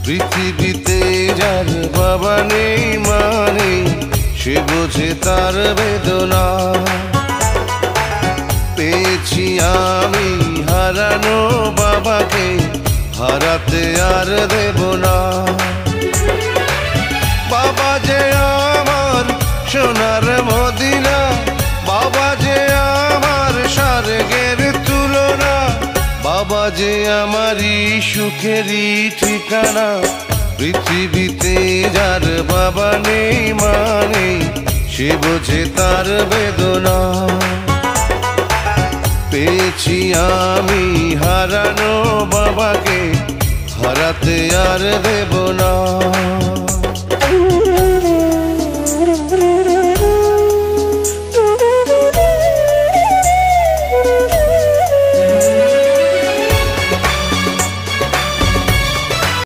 পৃথিবীতে যার বাবা নেই মা নেই, সে বোঝে তার বেদনা। পেয়েছি আমি হারানো বাবাকে, হারাতে আর দেব না। বাবা যে আমার সোনার মদিনা, বাবা যে আমার স্বর্গের তুলনা, বাবা যে আমারই সুখেরই ঠিকানা। পৃথিবীতে যার বাবা নেই মা নেই, সে বোঝে তার বেদনা। পেয়েছি আমি হারানো বাবাকে, হারাতে আর দেব না।